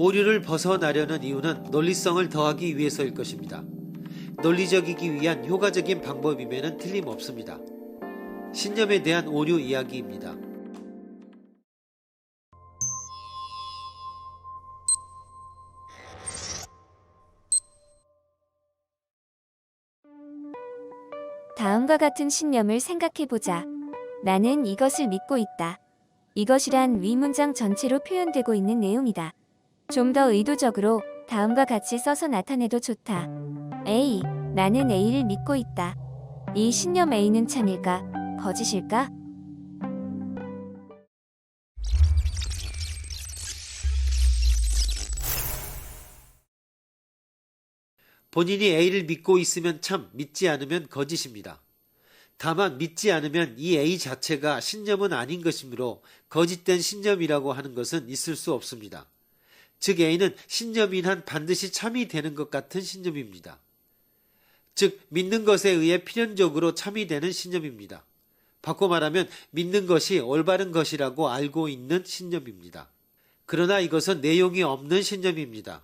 오류를 벗어나려는 이유는 논리성을 더하기 위해서일 것입니다. 논리적이기 위한 효과적인 방법임에는 틀림없습니다. 신념에 대한 오류 이야기입니다. 다음과 같은 신념을 생각해보자. 나는 이것을 믿고 있다. 이것이란 위 문장 전체로 표현되고 있는 내용이다. 좀 더 의도적으로 다음과 같이 써서 나타내도 좋다. A. 나는 A를 믿고 있다. 이 신념 A는 참일까? 거짓일까? 본인이 A를 믿고 있으면 참, 믿지 않으면 거짓입니다. 다만 믿지 않으면 이 A 자체가 신념은 아닌 것이므로 거짓된 신념이라고 하는 것은 있을 수 없습니다. 즉 A는 신념인 한 반드시 참이 되는 것 같은 신념입니다. 즉 믿는 것에 의해 필연적으로 참이 되는 신념입니다. 바꿔 말하면 믿는 것이 올바른 것이라고 알고 있는 신념입니다. 그러나 이것은 내용이 없는 신념입니다.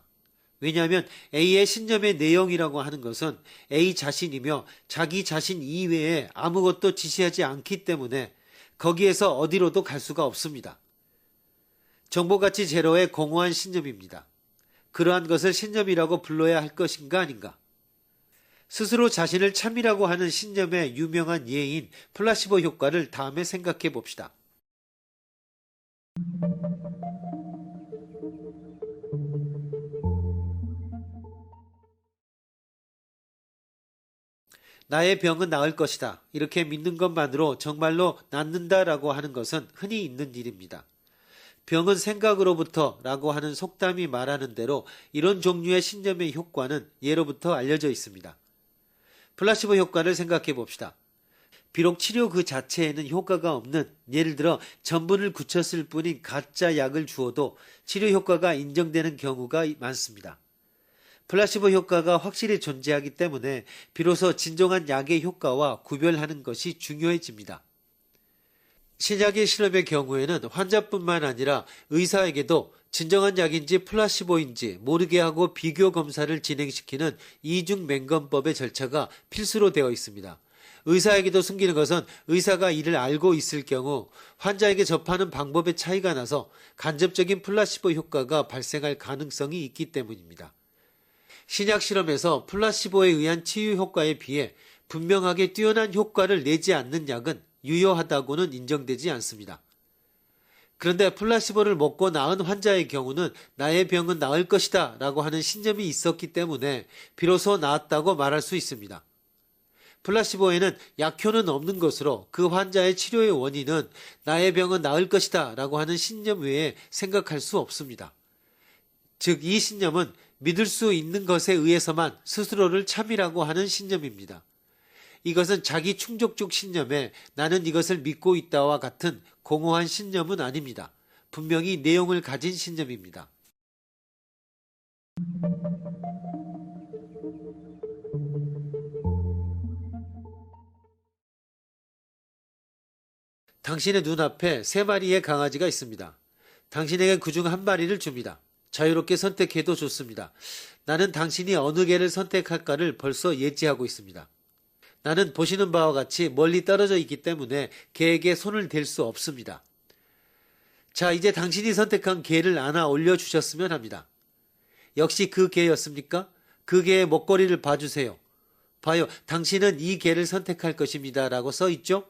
왜냐하면 A의 신념의 내용이라고 하는 것은 A 자신이며 자기 자신 이외에 아무것도 지시하지 않기 때문에 거기에서 어디로도 갈 수가 없습니다. 정보가치 제로의 공허한 신념입니다. 그러한 것을 신념이라고 불러야 할 것인가 아닌가? 스스로 자신을 참이라고 하는 신념의 유명한 예인 플라시보 효과를 다음에 생각해 봅시다. 나의 병은 나을 것이다. 이렇게 믿는 것만으로 정말로 낫는다라고 하는 것은 흔히 있는 일입니다. 병은 생각으로부터 라고 하는 속담이 말하는 대로 이런 종류의 신념의 효과는 예로부터 알려져 있습니다. 플라시보 효과를 생각해 봅시다. 비록 치료 그 자체에는 효과가 없는, 예를 들어 전분을 굳혔을 뿐인 가짜 약을 주어도 치료 효과가 인정되는 경우가 많습니다. 플라시보 효과가 확실히 존재하기 때문에 비로소 진정한 약의 효과와 구별하는 것이 중요해집니다. 신약의 실험의 경우에는 환자뿐만 아니라 의사에게도 진정한 약인지 플라시보인지 모르게 하고 비교 검사를 진행시키는 이중맹검법의 절차가 필수로 되어 있습니다. 의사에게도 숨기는 것은 의사가 이를 알고 있을 경우 환자에게 접하는 방법의 차이가 나서 간접적인 플라시보 효과가 발생할 가능성이 있기 때문입니다. 신약 실험에서 플라시보에 의한 치유 효과에 비해 분명하게 뛰어난 효과를 내지 않는 약은 유효하다고는 인정되지 않습니다. 그런데 플라시보를 먹고 나은 환자의 경우는 나의 병은 나을 것이다 라고 하는 신념이 있었기 때문에 비로소 나았다고 말할 수 있습니다. 플라시보에는 약효는 없는 것으로 그 환자의 치료의 원인은 나의 병은 나을 것이다 라고 하는 신념 외에 생각할 수 없습니다. 즉 이 신념은 믿을 수 있는 것에 의해서만 스스로를 참이라고 하는 신념입니다. 이것은 자기 충족적 신념에 나는 이것을 믿고 있다와 같은 공허한 신념은 아닙니다. 분명히 내용을 가진 신념입니다. 당신의 눈앞에 3마리의 강아지가 있습니다. 당신에게 그중 한 마리를 줍니다. 자유롭게 선택해도 좋습니다. 나는 당신이 어느 개를 선택할까를 벌써 예지하고 있습니다. 나는 보시는 바와 같이 멀리 떨어져 있기 때문에 개에게 손을 댈 수 없습니다. 자, 이제 당신이 선택한 개를 안아 올려주셨으면 합니다. 역시 그 개였습니까? 그 개의 목걸이를 봐주세요. 봐요, 당신은 이 개를 선택할 것입니다 라고 써있죠?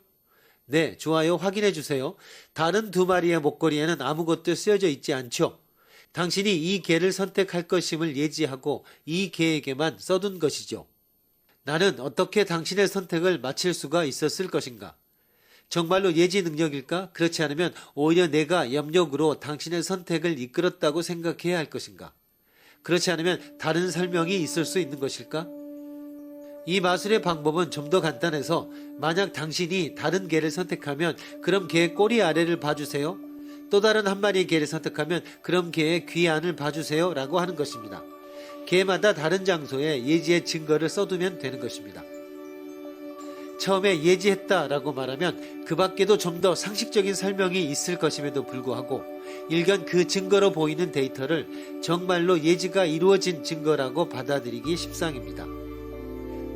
네, 좋아요. 확인해 주세요. 다른 2마리의 목걸이에는 아무것도 쓰여져 있지 않죠? 당신이 이 개를 선택할 것임을 예지하고 이 개에게만 써둔 것이죠. 나는 어떻게 당신의 선택을 마칠 수가 있었을 것인가? 정말로 예지 능력일까? 그렇지 않으면 오히려 내가 염력으로 당신의 선택을 이끌었다고 생각해야 할 것인가? 그렇지 않으면 다른 설명이 있을 수 있는 것일까? 이 마술의 방법은 좀 더 간단해서 만약 당신이 다른 개를 선택하면 그럼 개의 꼬리 아래를 봐주세요. 또 다른 한 마리의 개를 선택하면 그럼 개의 귀 안을 봐주세요 라고 하는 것입니다. 개마다 다른 장소에 예지의 증거를 써두면 되는 것입니다. 처음에 예지했다 라고 말하면 그 밖에도 좀 더 상식적인 설명이 있을 것임에도 불구하고 일견 그 증거로 보이는 데이터를 정말로 예지가 이루어진 증거라고 받아들이기 십상입니다.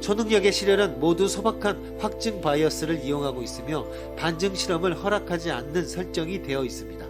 초능력의 시련은 모두 소박한 확증 바이어스를 이용하고 있으며 반증 실험을 허락하지 않는 설정이 되어 있습니다.